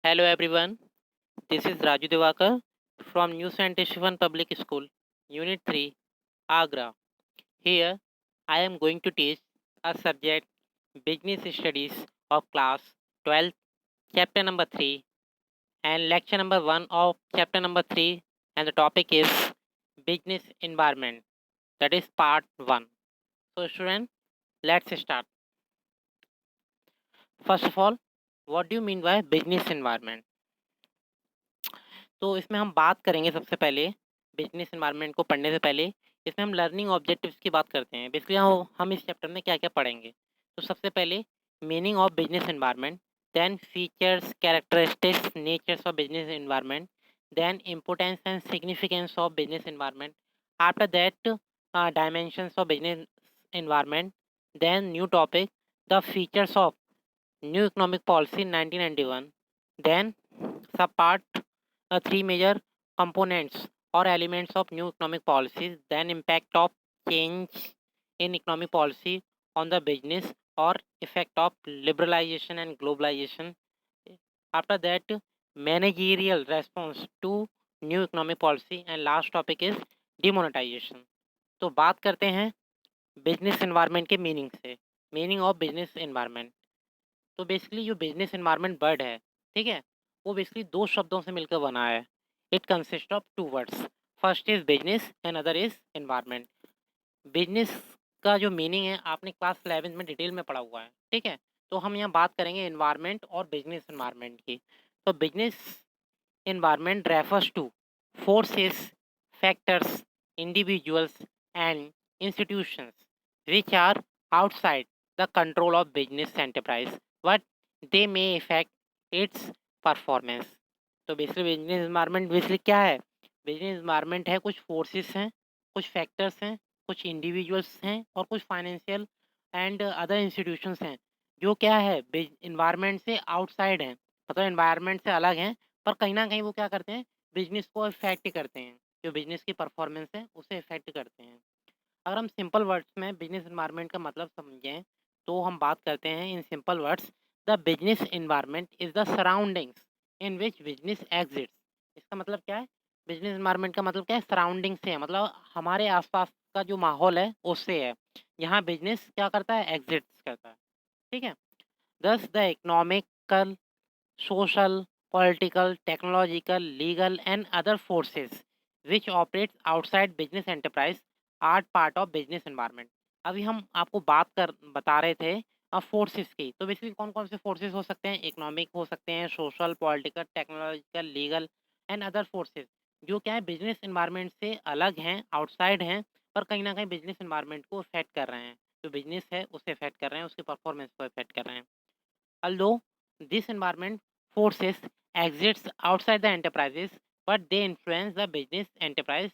Hello everyone, this is Raju Devakar from New Scientist One Public School, Unit 3, Agra. Here I am going to teach a subject Business Studies of class 12, chapter number 3 and lecture number 1 of chapter number 3, and the topic is Business Environment, that is part 1. So student, let's start. First of all, what do you mean by business environment? तो इसमें हम बात करेंगे सबसे पहले business environment को पढ़ने से पहले इसमें हम लर्निंग ऑब्जेक्टिव्स की बात करते हैं। बेसिकली हम इस चैप्टर में क्या-क्या पढ़ेंगे। तो सबसे पहले meaning of business environment, then features, characteristics, natures of business environment, then importance and significance of business environment, after that dimensions of business environment, then new topic the features of new economic policy 1991, then subpart three major components or elements of new economic policies, then impact of change in economic policy on the business or effect of liberalization and globalization. After that, managerial response to new economic policy, and last topic is demonetization. तो बात करते हैं business environment के meaning से। Meaning of business environment, तो basically जो business environment word है, ठीक है, वो बेसिकली दो शब्दों से मिलकर बना है। It consist of two words, first is business and other is environment. Business का जो मीनिंग है आपने क्लास 11 में डिटेल में पढ़ा हुआ है, ठीक है। तो हम यहाँ बात करेंगे एनवायरनमेंट और बिजनेस एनवायरनमेंट की। तो business environment refers two forces, factors, individuals and institutions which are outside the control of business enterprise, but they may affect its performance. तो बेसिकली बिजनेस एनवायरनमेंट बेसिकली क्या है? बिजनेस एनवायरनमेंट है, कुछ forces हैं, कुछ factors हैं, कुछ individuals हैं और कुछ फाइनेंशियल एंड अदर इंस्टीट्यूशंस हैं, जो क्या है इन्वायरमेंट से आउटसाइड हैं, मतलब इन्वायरमेंट से अलग हैं, पर कहीं ना कहीं वो क्या करते हैं, बिजनेस को इफेक्ट करते हैं, जो बिजनेस की परफॉर्मेंस है उसे इफेक्ट करते हैं। अगर हम सिंपल वर्ड्स में बिजनेस एनवायरनमेंट का मतलब समझें, तो हम बात करते हैं in simple words, the business environment is the surroundings in which business exits. इसका मतलब क्या है? बिजनेस एनवायरनमेंट का मतलब क्या है? सराउंडिंग से है, मतलब हमारे आसपास का जो माहौल है उससे है। यहाँ बिजनेस क्या करता है? एग्जिट्स करता है, ठीक है। दस the economical, social, political, technological, legal, and other forces which operates outside business enterprise are part of business environment. अभी हम आपको बता रहे थे फोर्सेस की। तो बेसिकली कौन कौन से फोर्सेस हो सकते हैं? इकोनॉमिक हो सकते हैं, social, political, technological, legal and other forces, जो क्या है बिजनेस एनवायरनमेंट से अलग हैं, आउटसाइड हैं, पर कहीं ना कहीं बिजनेस एनवायरनमेंट को इफेक्ट कर रहे हैं। जो बिजनेस है उसे इफेक्ट कर रहे हैं, उसकी परफॉर्मेंस को इफेक्ट कर रहे हैं। Although this environment forces exists outside the enterprises, but they influence the business enterprise,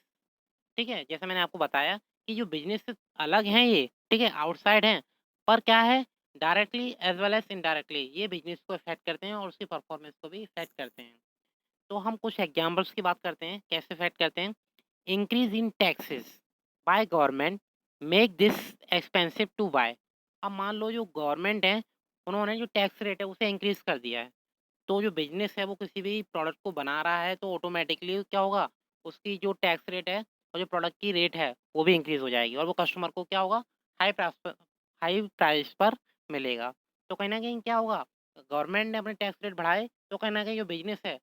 ठीक है। जैसा मैंने आपको बताया कि जो बिजनेस से अलग हैं ये, ठीक है, आउटसाइड हैं, पर क्या है, directly as well as indirectly ये बिजनेस को इफेक्ट करते हैं और उसकी परफॉर्मेंस को भी इफेक्ट करते हैं। तो हम कुछ एग्जाम्पल्स की बात करते हैं, कैसे इफेक्ट करते हैं। Increase in taxes by government make this expensive to buy. अब मान लो जो गवर्नमेंट है, उन्होंने जो टैक्स रेट है उसे इंक्रीज कर दिया है, तो जो बिजनेस है वो किसी भी प्रोडक्ट को बना रहा है तो ऑटोमेटिकली क्या होगा, उसकी जो टैक्स रेट है और जो प्रोडक्ट की रेट है वो भी इंक्रीज हो जाएगी और वो कस्टमर को क्या होगा, हाई प्राइस पर मिलेगा। तो कहीं ना कहीं क्या होगा, गवर्नमेंट ने अपने टैक्स रेट बढ़ाए तो कहीं ना कहीं जो बिजनेस है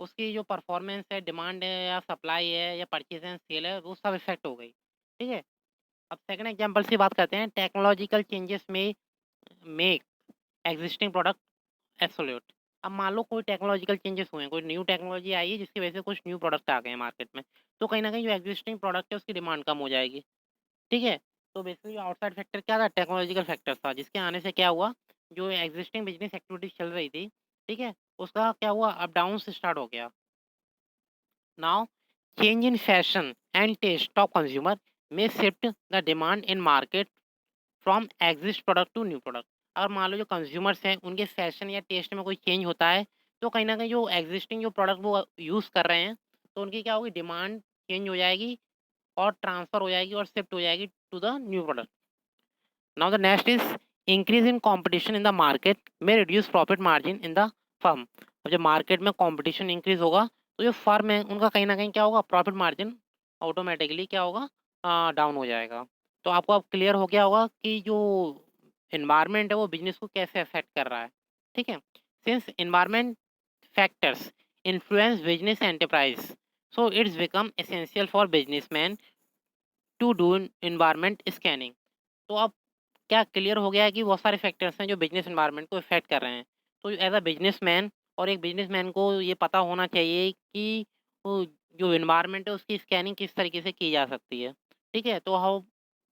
उसकी जो परफॉर्मेंस है, डिमांड है या सप्लाई है या परचेज एंड सेल है, वो सब इफेक्ट हो गई, ठीक है। अब सेकंड एग्जांपल से बात करते हैं, टेक्नोलॉजिकल चेंजेस में मेक एग्जिस्टिंग प्रोडक्ट एब्सोल्यूट। अब मान लो कोई टेक्नोलॉजिकल चेंजेस हुए हैं, कोई न्यू टेक्नोलॉजी आई है जिसकी वजह से कुछ न्यू प्रोडक्ट आ गए हैं मार्केट में, तो कहीं ना कहीं जो एग्जिस्टिंग प्रोडक्ट है उसकी डिमांड कम हो जाएगी, ठीक है। तो बेसिकली आउटसाइड फैक्टर क्या था, टेक्नोलॉजिकल फैक्टर था, जिसके आने से क्या हुआ, जो एग्जिस्टिंग बिजनेस एक्टिविटीज चल रही थी, ठीक है, उसका क्या हुआ, अप डाउन से स्टार्ट हो गया। Now, change in fashion and taste of consumer may shift the demand in market from exist product to new product। अगर मान लो जो कंज्यूमर्स हैं उनके फैशन या टेस्ट में कोई चेंज होता है, तो कहीं ना कहीं जो एग्जिस्टिंग जो प्रोडक्ट वो यूज़ कर रहे हैं, तो उनकी क्या होगी, डिमांड चेंज हो जाएगी और ट्रांसफ़र हो जाएगी और शिफ्ट हो जाएगी to the new product. Now the next is increase in competition in the market may reduce profit margin in the firm। अब जब मार्केट में कंपटीशन इंक्रीज होगा तो जो फर्म है उनका कहीं ना कहीं क्या होगा, प्रॉफिट मार्जिन ऑटोमेटिकली क्या होगा, डाउन हो जाएगा। तो आपको अब क्लियर हो गया होगा कि जो एनवायरनमेंट है वो बिजनेस को कैसे अफेक्ट कर रहा है। ठीक है, since environment factors influence business enterprise, so it's become essential for businessman to do environment scanning. तो अब क्या क्लियर हो गया है कि बहुत सारे फैक्टर्स हैं जो बिजनेस एनवायरनमेंट को इफेक्ट कर रहे हैं। तो एज अ बिजनेसमैन और एक बिजनेसमैन को ये पता होना चाहिए कि वो जो एनवायरनमेंट है उसकी स्कैनिंग किस तरीके से की जा सकती है। ठीक है, तो हम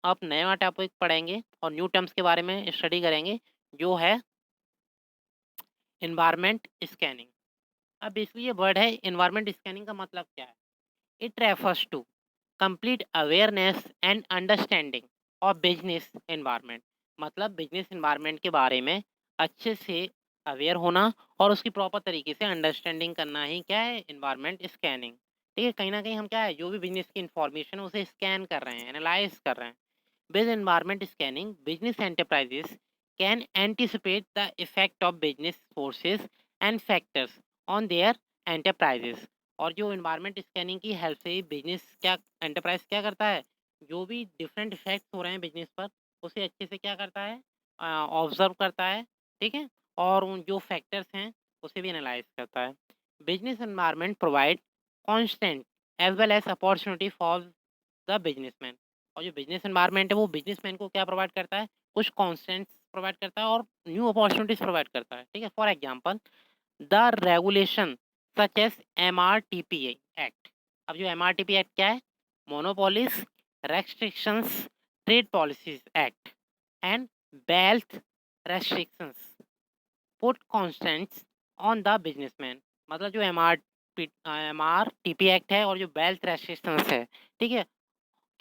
आप नया टॉपिक पढ़ेंगे और न्यू टर्म्स के बारे में स्टडी करेंगे, जो है एनवायरनमेंट स्कैनिंग। अब बेसिकली ये वर्ड है एनवायरनमेंट स्कैनिंग, का मतलब क्या है? It refers to complete awareness and understanding of business environment. मतलब बिजनेस एनवायरनमेंट के बारे में अच्छे से अवेयर होना और उसकी प्रॉपर तरीके से अंडरस्टैंडिंग करना ही क्या है, एनवायरनमेंट स्कैनिंग। ठीक है, कहीं ना कहीं हम क्या है, जो भी बिजनेस की इंफॉर्मेशन है उसे स्कैन कर रहे हैं, एनालाइज कर रहे हैं। With environment scanning, business enterprises can anticipate the effect of business forces and factors on their enterprises। और जो environment scanning की हेल्प से बिजनेस क्या, एंटरप्राइज क्या करता है, जो भी डिफरेंट इफेक्ट्स हो रहे हैं बिजनेस पर उसे अच्छे से क्या करता है, ऑब्जर्व करता है। ठीक है, और उन जो फैक्टर्स हैं उसे भी एनालाइज करता है। Business environment provide constant as well as opportunity for the businessman. और जो बिजनेस एनवायरनमेंट है वो बिजनेसमैन को क्या प्रोवाइड करता है, कुछ कॉन्स्टेंट्स प्रोवाइड करता है और न्यू अपॉर्चुनिटीज प्रोवाइड करता है। ठीक है, for example the regulation such as MRTP act. अब जो MRTP एक्ट क्या है, monopolies restrictions trade policies act and wealth restrictions put constants on the businessman. मतलब जो MRTP एक्ट है और जो वेल्थ रेस्ट्रिक्शंस है, ठीक है,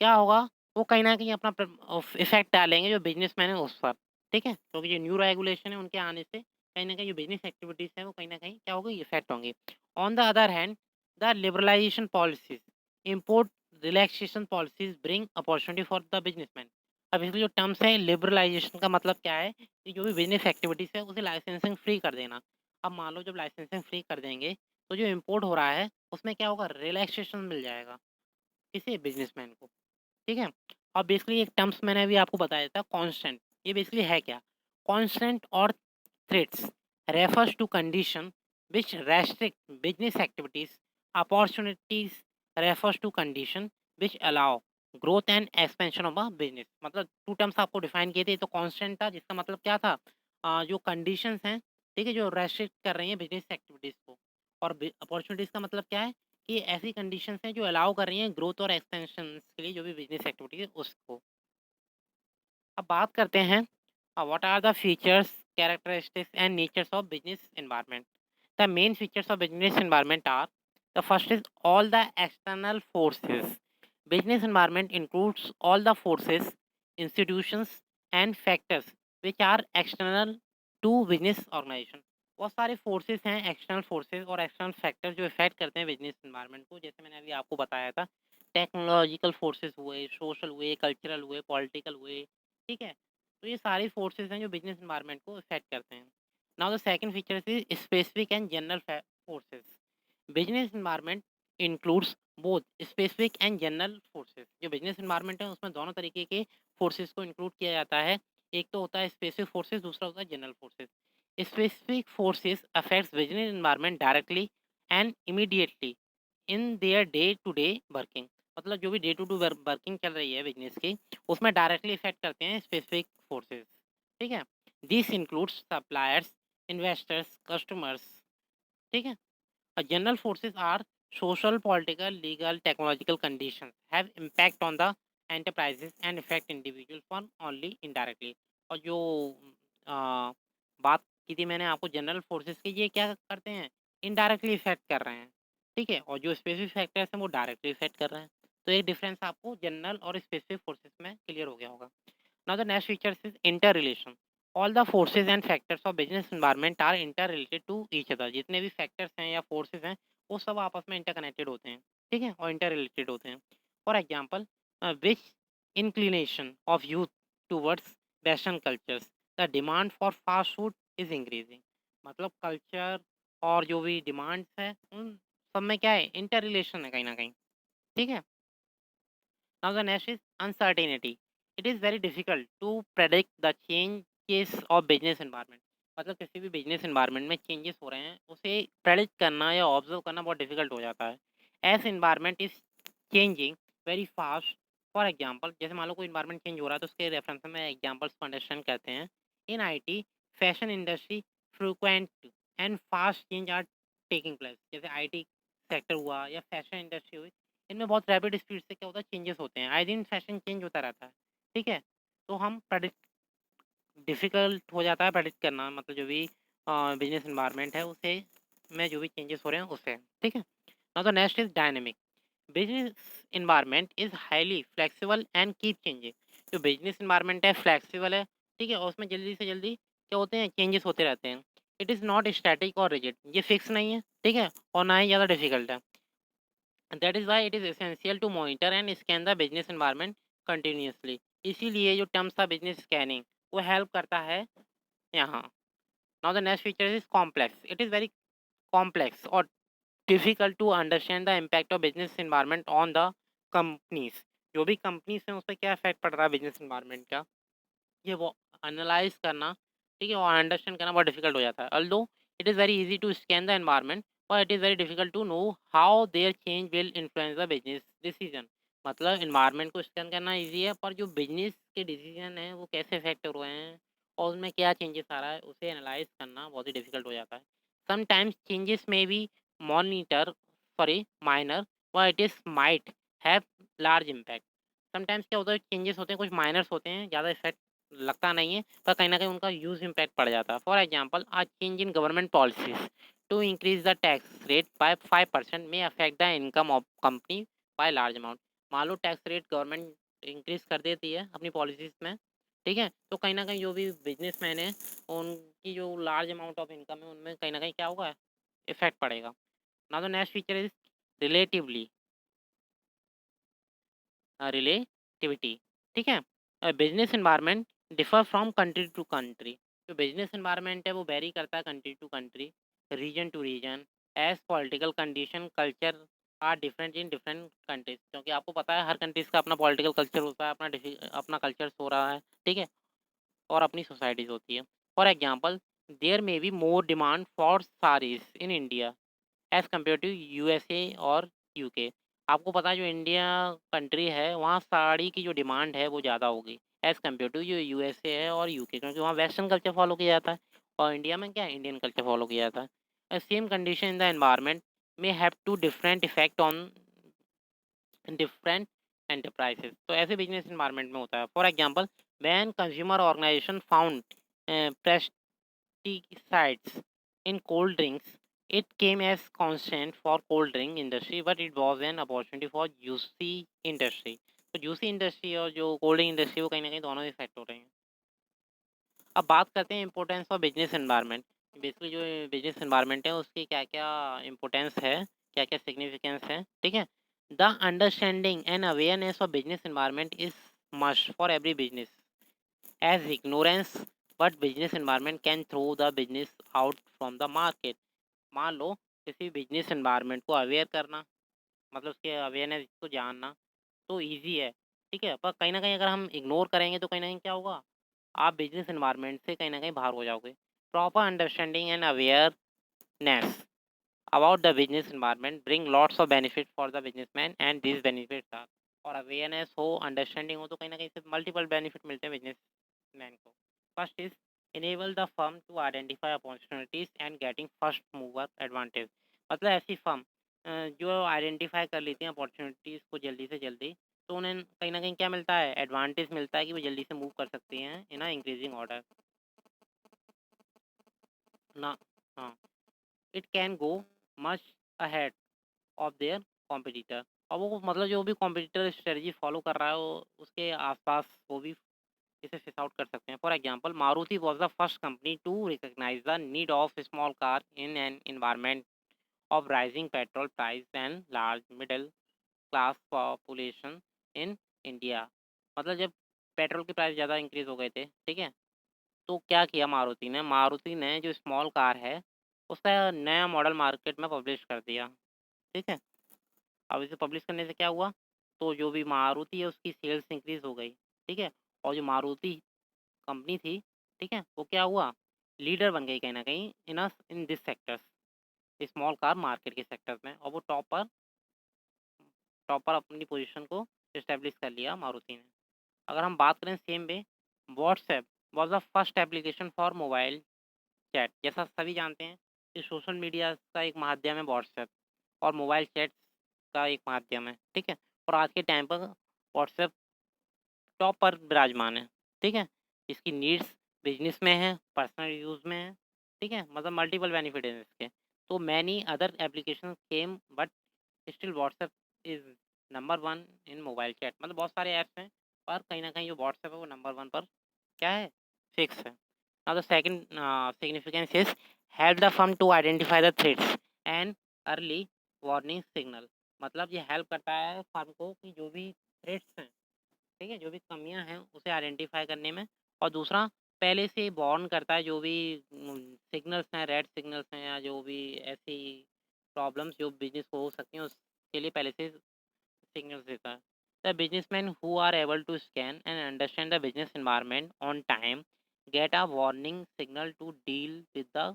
क्या होगा, वो कहीं न कहीं अपना इफ़ेक्ट डालेंगे जो बिज़नेसमैन है उस पर। ठीक है? क्योंकि जो न्यू रेगुलेशन है उनके आने से कहीं न कहीं जो बिज़नेस एक्टिविटीज़ है वो कहीं न कहीं क्या होगी, इफ़ेक्ट होंगी। On the other hand the liberalization policies, import relaxation policies bring opportunity for the businessman. अब इसमें जो टर्म्स है लिबरलाइज़ेशन का मतलब क्या है, कि जो भी बिज़नेस एक्टिविटीज़ है उसे लाइसेंसिंग फ्री कर देना। अब मान लो जब लाइसेंसिंग फ्री कर देंगे तो जो इम्पोर्ट हो रहा है उसमें क्या होगा, रिलैक्सेशन मिल जाएगा, किसे, बिज़नेसमैन को। ठीक है? और बेसिकली एक टर्म्स मैंने अभी आपको बताया था, कांस्टेंट। ये बेसिकली है क्या? कांस्टेंट और threats refers to condition which restrict business activities. Opportunities refers to condition which allow growth and expansion of a business. मतलब टू टर्म्स आपको डिफाइन किए थे। तो कांस्टेंट था जिसका मतलब क्या था, जो कंडीशंस हैं, ठीक है, जो रेस्ट्रिक्ट कर रही हैं बिजनेस एक्टिविटीज को। और अपॉर्चुनिटीज का मतलब क्या है, कि ऐसी कंडीशंस हैं जो अलाउ कर रही हैं ग्रोथ और एक्सपेंशन के लिए जो भी बिजनेस एक्टिविटी है उसको। अब बात करते हैं what are the features, characteristics and natures of business environment. The main features of business environment are, the first is all the external forces. Business environment includes all the forces, institutions and factors which are external to business organisation. बहुत सारे forces हैं, external forces और external factor जो effect करते हैं business environment को। जैसे मैंने अभी आपको बताया था, टेक्नोलॉजिकल फोर्सेस हुए, सोशल हुए, कल्चरल हुए, पॉलिटिकल हुए। ठीक है, तो ये सारे फोर्सेस हैं जो बिजनेस एनवायरनमेंट को इफेक्ट करते हैं। Now the second feature is specific and general forces. Business environment includes both specific and general forces. जो बिजनेस एनवायरनमेंट है उसमें दोनों तरीके के फोर्सेस को इंक्लूड किया जाता है। एक तो होता है स्पेसिफिक फोर्सेस, दूसरा होता है general forces. Specific forces affects business environment directly and immediately in their day to day working. मतलब जो भी डे टू डे वर्किंग चल रही है बिजनेस की, उसमें डायरेक्टली इफेक्ट करते हैं स्पेसिफिक फोर्सेस। ठीक है, this includes suppliers, investors, customers. ठीक है, general forces are social, political, legal, technological conditions have impact on the enterprises and affect individual firm only indirectly। और जो अ, बात की थी मैंने आपको जनरल फोर्सेस की, ये क्या करते हैं, इनडायरेक्टली इफेक्ट कर रहे हैं। ठीक है, और जो स्पेसिफिक फैक्टर्स हैं वो डायरेक्टली इफेक्ट कर रहे हैं। तो एक डिफरेंस आपको जनरल और स्पेसिफिक फोर्सेस में क्लियर हो गया होगा। Now the next features is inter relation. All the forces and factors of business environment are inter related to each other. जितने भी फैक्टर्स हैं या फोर्सेज हैं वो सब आपस में इंटरकनेक्टेड होते हैं। ठीक है, और इंटर रिलेटेड होते हैं। For example which inclination of youth towards western cultures, the demand for fast food is increasing. मतलब कल्चर और जो भी डिमांड्स है उन सब में क्या है, इंटर रिलेशन है कहीं ना कहीं। ठीक है। Now the next is uncertainty. It is very difficult to predict the changes of business environment. मतलब किसी भी बिजनेस एनवायरनमेंट में चेंजेस हो रहे हैं उसे प्रेडिक्ट करना या ऑब्जर्व करना बहुत डिफिकल्ट हो जाता है। S environment is changing very fast. For example, जैसे मान लो कोई इन्वायरमेंट चेंज हो रहा है तो उसके रेफरेंस में एग्जाम्पल्स को अंडरस्टैंड करते हैं। In IT, fashion industry, frequent and fast change are taking place. जैसे आईटी सेक्टर हुआ या फैशन इंडस्ट्री हुई, इनमें बहुत रैपिड स्पीड से क्या होता है, चेंजेस होते हैं। आए दिन फैशन चेंज होता रहता है। ठीक है। तो हम प्रेडिक्ट डिफ़िकल्ट हो जाता है प्रेडिक्ट करना, मतलब जो भी बिजनेस एनवायरनमेंट है उसे में जो भी चेंजेस हो रहे हैं उससे। ठीक है। Now the next is dynamic. Business environment is highly flexible and keep changing. जो बिजनेस एनवायरनमेंट है फ्लेक्सिबल है। ठीक है। और उसमें जल्दी से जल्दी क्या होते हैं, चेंजेस होते रहते हैं। इट इज़ नॉट स्टैटिक और रिजिड। ये फिक्स नहीं है। ठीक है। और ना ही ज़्यादा डिफिकल्ट है। That is why it is essential to monitor and scan the business environment continuously. इसीलिए जो टर्म्स था बिजनेस स्कैनिंग वो हेल्प करता है यहाँ। Now the next feature is complex. It is very complex और difficult to understand the impact of business environment on the companies. जो भी कंपनीज हैं उस पर क्या इफेक्ट पड़ रहा है बिजनेस एनवायरनमेंट का, ये वो एनालाइज करना। ठीक है। और अंडरस्टैंड करना बहुत डिफिकल्ट हो जाता है। Although it is very easy to scan the environment, और it is very difficult to know how their change will influence the business decision. मतलब एनवायरनमेंट को स्कैन करना इजी है, पर जो बिजनेस के डिसीजन हैं वो कैसे इफेक्ट हो रहे हैं और उसमें क्या चेंजेस आ रहा है उसे एनालाइज करना बहुत ही डिफिकल्ट हो जाता है। समटाइम्स चेंजेस में बी मॉनिटर सॉरी माइनर, और it is might have large impact. Sometimes क्या होता है, चेंजेस होते हैं कुछ माइनर्स होते हैं, ज़्यादा इफेक्ट लगता नहीं है, पर कहीं न कहीं उनका यूज़ इम्पैक्ट पड़ जाता है। For example, a change in government policies to increase the tax rate by 5% may affect the income of company by large amount. मान लो टैक्स रेट गवर्नमेंट इंक्रीज़ कर देती है अपनी पॉलिसीज़ में। ठीक है? तो कहीं न कहीं जो भी बिज़नेसमैन हैं, उनकी जो लार्ज अमाउंट ऑफ इनकम है, उनमें कहीं न कहीं क्या होगा, इफ़ेक्ट पड़ेगा। Now the next feature is relatively relativity. ठीक है। Business environment differ from country to country. जो बिजनेस एनवायरनमेंट है वो वेरी करता है country to country, region to region, as political condition culture are different in different countries. क्योंकि आपको पता है हर कंट्रीज का अपना पॉलिटिकल कल्चर होता है, अपना कल्चर हो रहा है। ठीक है। और अपनी सोसाइटीज होती है। For example, there may be more demand for saris in India as compare to USA और यूके। आपको पता है जो इंडिया कंट्री है वहाँ साड़ी की जो डिमांड है वो ज़्यादा होगी एज़ कम्पेयर टू जो यूएसए है और यूके, क्योंकि वहाँ वेस्टर्न कल्चर फॉलो किया जाता है और इंडिया में क्या है, इंडियन कल्चर फॉलो किया जाता है। Same condition in the environment may have two different effect on different enterprises. तो ऐसे बिजनेस एनवायरनमेंट में होता है। For example, when consumer organisation found pesticides in cold drinks. It came as constant for cold drink industry, but it was an opportunity for juicy industry. तो juicy industry और जो cold drink industry वो कहीं ना कहीं दोनों effect हो रहे हैं। अब बात करते हैं importance of business environment. Basically जो बिजनेस एनवायरनमेंट है उसकी क्या क्या इंपॉर्टेंस है, क्या क्या सिग्निफिकेंस है। ठीक है। The understanding and awareness of business environment is must for every business as ignorance, but business environment can throw the business out from the market। मान लो किसी बिजनेस एनवायरनमेंट को अवेयर करना, मतलब उसके अवेयरनेस को जानना तो इजी है। ठीक है। पर कहीं ना कहीं अगर हम इग्नोर करेंगे तो कहीं ना कहीं क्या होगा, आप बिजनेस एनवायरनमेंट से कहीं ना कहीं बाहर हो जाओगे। Proper understanding and awareness about the business environment bring lots of benefit for the businessman, and these benefits are, और अवेयरनेस हो, अंडरस्टैंडिंग हो तो कहीं ना कहीं से मल्टीपल बेनिफिट मिलते हैं बिजनेसमैन को। First is enable the firm to identify opportunities and getting first mover advantage. मतलब ऐसी फर्म जो आइडेंटिफाई कर लेती हैं अपॉर्चुनिटीज़ को जल्दी से जल्दी, तो उन्हें कहीं ना कहीं क्या मिलता है, एडवांटेज मिलता है कि वो जल्दी से मूव कर सकती हैं इन इंक्रीजिंग ऑर्डर ना। हाँ, it can go much ahead of their competitor. और वो मतलब जो भी कॉम्पिटिटर स्ट्रेटजी फॉलो कर रहा है वो उसके आसपास वो भी इसे फिश आउट कर सकते हैं। For example, Maruti was the first company to recognise the need of small car in an environment of rising petrol price and large middle class population in India. मतलब जब पेट्रोल के प्राइस ज़्यादा increase हो गए थे, ठीक है, तो क्या किया मारुति ने जो स्मॉल कार है उसका नया मॉडल मार्केट में पब्लिश कर दिया, ठीक है। अब इसे पब्लिश करने से क्या हुआ, तो जो भी मारुति है उसकी सेल्स इंक्रीज़ हो गई, ठीक है। और जो मारुति कंपनी थी, ठीक है, वो क्या हुआ, लीडर बन गई कहीं न कहीं in this sectors, small car market के सेक्टर्स में, और वो टॉप पर अपनी पोजीशन को एस्टेब्लिश कर लिया मारुति ने। अगर हम बात करें same way, WhatsApp was the first application for mobile chat. जैसा सभी जानते हैं कि सोशल मीडिया का एक माध्यम है व्हाट्सएप, और मोबाइल चैट्स का एक माध्यम है, ठीक है। और आज के टाइम पर व्हाट्सएप टॉप पर विराजमान है, ठीक है। इसकी नीड्स बिजनेस में है, पर्सनल यूज़ में है, ठीक है, मतलब मल्टीपल बेनिफिट है इसके। तो many other application came but still WhatsApp is number one in mobile chat. मतलब बहुत सारे ऐप्स हैं, पर कहीं ना कहीं जो व्हाट्सएप है वो नंबर वन पर क्या है, फिक्स है। Now the second significance is help the firm to identify the threats and early warning signal। मतलब ये हेल्प करता है फर्म को कि जो भी थ्रेट्स हैं, ठीक है, जो भी कमियां हैं उसे आइडेंटिफाई करने में। और दूसरा, पहले से वार्न करता है जो भी सिग्नल्स हैं, रेड सिग्नल्स हैं, या जो भी ऐसी प्रॉब्लम्स जो बिजनेस को हो सकती हैं उसके लिए पहले से signals देता है। The businessmen who are able to scan and understand the business environment on time get a warning signal to deal with the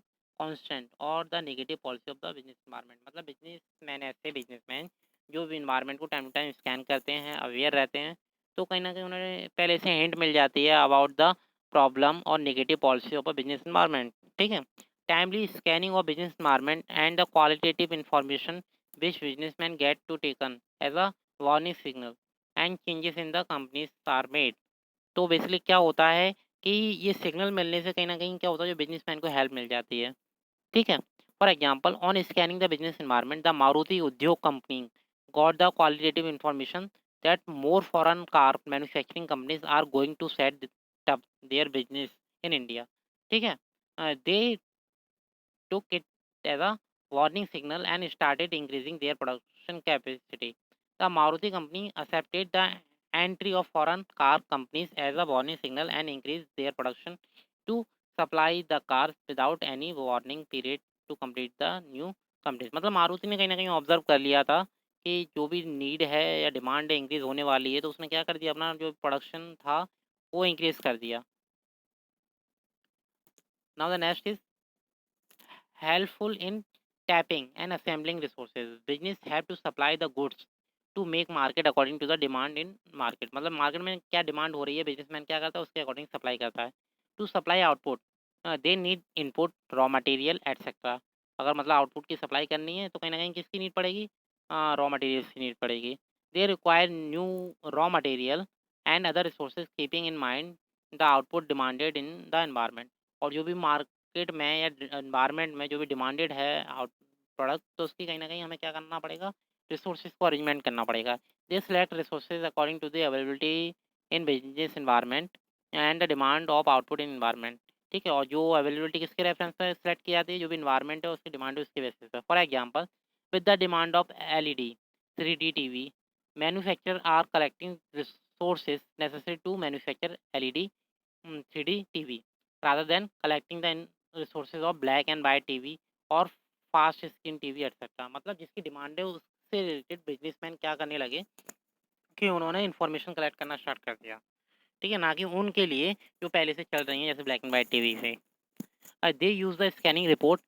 constant or the negative policy of the business environment। मतलब businessman ऐसे businessman जो भी environment को time to time scan करते हैं, aware रहते हैं, तो कहीं ना कहीं उन्हें पहले से हिंट मिल जाती है अबाउट द प्रॉब्लम और negative policy of a business environment, ठीक है। Timely scanning of business environment and the qualitative information which businessman get to taken as a warning signal and changes in the companies are made. तो basically क्या होता है कि ये signal मिलने से कहीं ना कहीं क्या होता है, जो बिजनेसमैन को हेल्प मिल जाती है, ठीक है। For example, on scanning the business environment, the Maruti Udyog company got the qualitative information that more foreign car manufacturing companies are going to set up their business in India, ठीक है। दे took it as a warning signal and started increasing their production capacity. The Maruti company accepted the entry of foreign car companies as a warning signal and increased their production to supply the cars without any warning period to complete the new companies। मतलब मारुति ने कहीं ना कहीं observe कर लिया था कि जो भी नीड है या डिमांड है इंक्रीज होने वाली है, तो उसने क्या कर दिया, अपना जो प्रोडक्शन था वो इंक्रीज कर दिया। Now the next is helpful in tapping and assembling resources। Business have to supply the goods to make market according to the demand in market। मतलब मार्केट में क्या डिमांड हो रही है, बिजनेसमैन क्या करता है, उसके अकॉर्डिंग सप्लाई करता है। To supply output they need input raw material etcetera. अगर मतलब आउटपुट की सप्लाई करनी है तो कहीं ना कहीं किसकी नीड पड़ेगी, रॉ मटेरियल्स की नीड पड़ेगी। They require new raw material and other resources keeping in mind the output demanded in the environment. और जो भी मार्केट में या एनवायरनमेंट में जो भी डिमांडेड है आउट प्रोडक्ट, तो उसकी कहीं ना कहीं हमें क्या करना पड़ेगा, रिसोर्सेज को अरेंजमेंट करना पड़ेगा। They select resources according to the availability in business environment and the demand of output in environment, ठीक है। और जो अवेलेबिलिटी किसके रेफरेंस पे सेलेक्ट की जाती है, जो भी इन्वायरमेंट है उसकी डिमांड है उसके बेसिस पे। For example, with the demand of LED 3D TV, manufacturer are collecting resources necessary to manufacture LED 3D TV rather than collecting the resources of black and white TV और fast screen TV etcetera. मतलब जिसकी demand है उससे related businessman क्या करने लगे कि उन्होंने इन्फॉर्मेशन कलेक्ट करना स्टार्ट कर दिया, ठीक है, ना कि उनके लिए जो पहले से चल रही हैं जैसे ब्लैक एंड वाइट टीवी से। They use the scanning report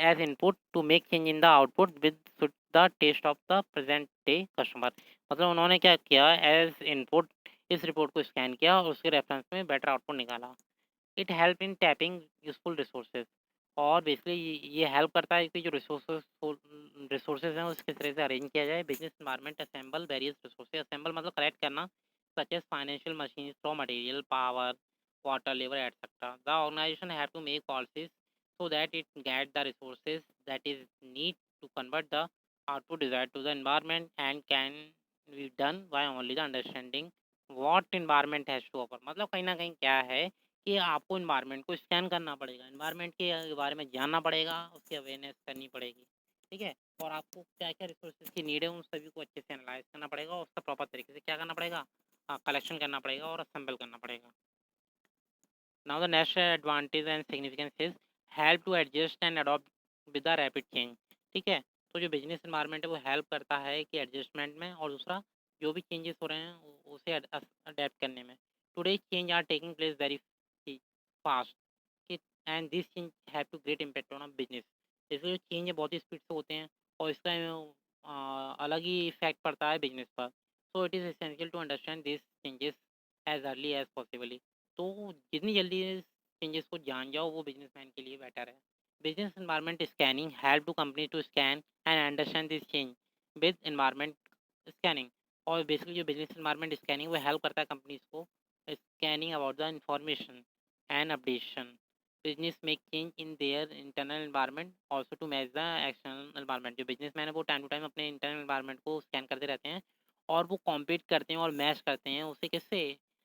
as input to make change in the output with suit the taste of the present day customer। मतलब उन्होंने क्या किया, एज इनपुट इस रिपोर्ट को स्कैन किया और उसके रेफरेंस में बेटर आउटपुट निकाला। It help in tapping useful resources. और बेसिकली ये हेल्प करता है कि जो रिसोर्सेज हैं उसके तरह से अरेंज किया जाए। Business environment assemble various resources, assemble मतलब कलेक्ट करना, such as financial machine, raw material, power, water, labor, etc. The organization have to make policies so that it get the resources that is need to convert the output desired to the environment, and can be done by only the understanding what environment has to offer। मतलब कहीं ना कहीं क्या है कि आपको environment को scan करना पड़ेगा, इन्वायरमेंट के बारे में जानना पड़ेगा, उसकी अवेयरनेस करनी पड़ेगी, ठीक है। और आपको क्या क्या रिसोर्सेज की नीड है उन सभी को अच्छे से एनालाइज करना पड़ेगा और उसका प्रॉपर तरीके से क्या करना पड़ेगा, कलेक्शन करना पड़ेगा और असेंबल करना पड़ेगा। Now the next advantage and significance is help to adjust and adopt with the rapid change. ठीक है, तो जो बिजनेस एनवायरनमेंट है वो हेल्प करता है कि एडजस्टमेंट में, और दूसरा जो भी चेंजेस हो रहे हैं उसे अडेप्ट करने में। Today change are taking place very fast, and this change have to great impact on a business. जैसे जो चेंज है बहुत ही स्पीड से होते हैं और इसका अलग ही इफेक्ट पड़ता है बिजनेस पर। So it is essential to understand this changes as early as possibly. तो जितनी जल्दी चेंजेस को जान जाओ वो बिजनेसमैन के लिए बेटर है। Business environment scanning help to company to scan and understand this change with environment scanning. और बेसिकली जो बिजनेस एनवायरनमेंट स्कैनिंग वो हेल्प करता है कंपनीज को scanning about the information and updation. Business make change in their internal environment also to match the external environment. जो businessman है वो time to time अपने इंटरनल environment को स्कैन करते रहते हैं और वो कॉम्पीट करते हैं और मैच करते हैं उसे किससे,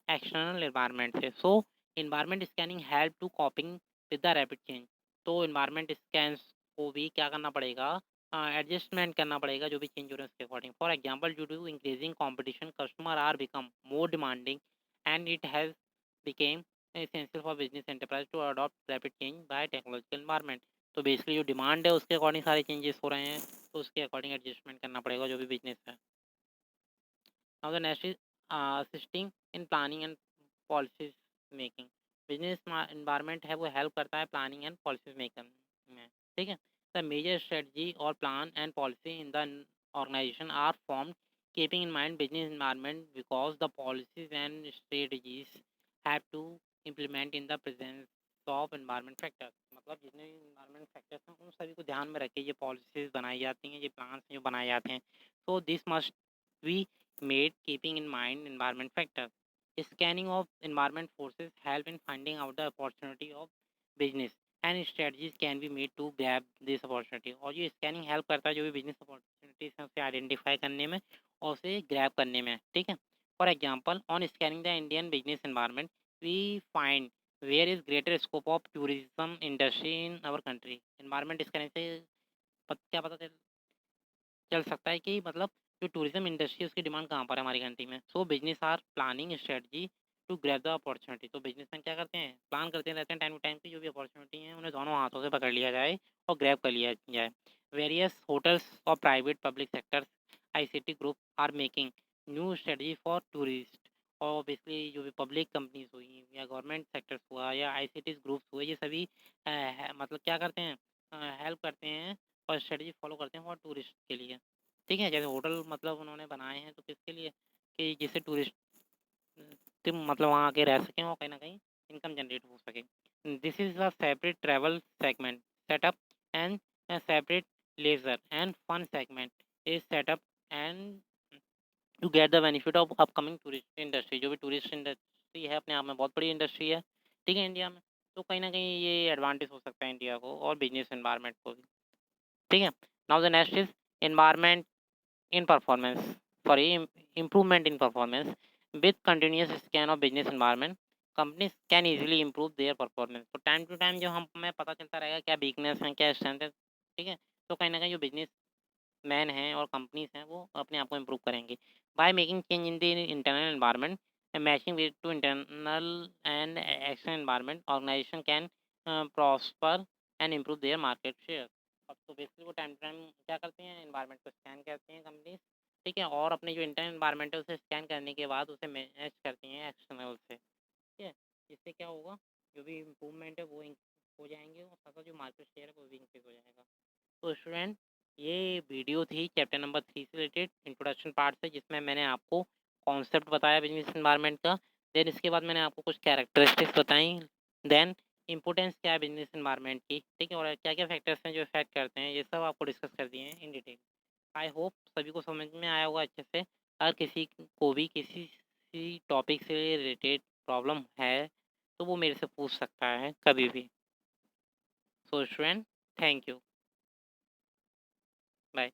एक्सटर्नल एनवायरनमेंट से। So environment scanning help to coping with the rapid change. तो इन्वायरमेंट स्कैन्स को भी क्या करना पड़ेगा, एडजस्टमेंट करना पड़ेगा जो भी चेंज हो रहे हैं उसके according. For example due to increasing competition customer are become more demanding and it has become essential for business enterprise to adopt rapid change by technological environment। तो बेसिकली जो डिमांड है उसके अकॉर्डिंग सारे changes हो रहे हैं, तो उसके अकॉर्डिंग एडजस्टमेंट करना पड़ेगा जो भी बिजनेस है। Now the next is assisting in planning and policies making. Business environment है वो हेल्प करता है प्लानिंग एंड पॉलिसीज मेकिंग में। ठीक है, द मेजर स्ट्रेटजी और plan and policy in the organisation are formed keeping in mind business environment because the policies and strategies have to implement in the presence of environment factors। मतलब जितने भी environment factors हैं उन सभी को ध्यान में रख के ये पॉलिसीज बनाई जाती हैं, ये प्लान्स जो बनाए जाते हैं। तो this must be made keeping in mind environment factors। Scanning of environment forces help in finding out the opportunity of business and strategies can be made to grab this opportunity। और ये scanning help करता है जो भी business opportunities हैं उसे identify करने में और उसे ग्रैब करने में। ठीक है, for example on scanning the Indian business environment we find where is greater scope of tourism industry in our country. Environment scanning से क्या पता चल सकता है कि मतलब जो टूरिज्म इंडस्ट्री है उसकी डिमांड कहाँ पर है हमारी कंट्री में। So business are planning strategy to grab the opportunity. तो बिजनेसमैन क्या करते हैं, प्लान करते रहते हैं टाइम टू टाइम की जो भी अपॉर्चुनिटी है उन्हें दोनों हाथों से पकड़ लिया जाए और ग्रैब कर लिया जाए। वेरियस होटल्स और private public sectors ICT group are making new strategy for tourist. और बेसिकली जो भी पब्लिक कंपनीज हुई या गवर्नमेंट सेक्टर्स हुआ या आईसीटी ग्रुप्स हुए, ये सभी मतलब क्या करते हैं, हेल्प करते हैं और स्ट्रेटजी फॉलो करते हैं फॉर टूरिस्ट के लिए। ठीक है, जैसे होटल मतलब उन्होंने बनाए हैं तो किसके लिए, कि जिससे टूरिस्ट मतलब वहाँ आके रह सकें और कहीं ना कहीं इनकम जनरेट हो सके। This is a separate travel segment set up and separate leisure and fun segment is set up and to get the benefit of upcoming tourist industry. जो भी टूरिस्ट इंडस्ट्री है अपने आप में बहुत बड़ी इंडस्ट्री है, ठीक है, इंडिया में। तो कहीं ना कहीं ये एडवांटेज हो सकता है इंडिया को और बिजनेस एनवायरनमेंट को भी। ठीक है, now the next is environment in performance, sorry, improvement in performance। With continuous scan of business environment companies can easily improve their performance। तो टाइम टू टाइम जो हमें पता चलता रहेगा क्या वीकनेस है क्या स्ट्रेंथ है। ठीक है, तो कहीं ना कहीं जो बिजनेस मैन हैं और कंपनीज हैं वो अपने आप को इम्प्रूव करेंगे by making change in the internal environment matching with to internal and external environment organisation can prosper and improve their market share. अब तो बेसिकली वो टाइम टू टाइम क्या करते हैं, एनवायरनमेंट को स्कैन करते हैं कंपनीज। ठीक है, और अपने जो इंटरनल एनवायरनमेंट है उसे स्कैन करने के बाद उसे मैच करती हैं एक्सटर्नल से। ठीक है, जिससे क्या होगा, जो भी इम्प्रूवमेंट है वो हो जाएंगे और साथ साथ जो मार्केट शेयर है वो भी इंक्रीज हो जाएगा। तो स्टूडेंट ये वीडियो थी चैप्टर नंबर 3 से रिलेटेड इंट्रोडक्शन पार्ट से, जिसमें मैंने आपको कॉन्सेप्ट बताया बिजनेस एनवायरनमेंट का। देन इसके बाद मैंने आपको कुछ कैरेक्टरिस्टिक्स बताई। देन इंपोर्टेंस क्या है बिजनेस एनवायरनमेंट की, ठीक है, और क्या क्या फैक्टर्स हैं जो इफेक्ट करते हैं, ये सब आपको डिस्कस कर दिए हैं इन डिटेल। आई होप सभी को समझ में आया होगा अच्छे से। अगर किसी को भी किसी टॉपिक से रिलेटेड प्रॉब्लम है तो वो मेरे से पूछ सकता है कभी भी। So student, thank you, bye.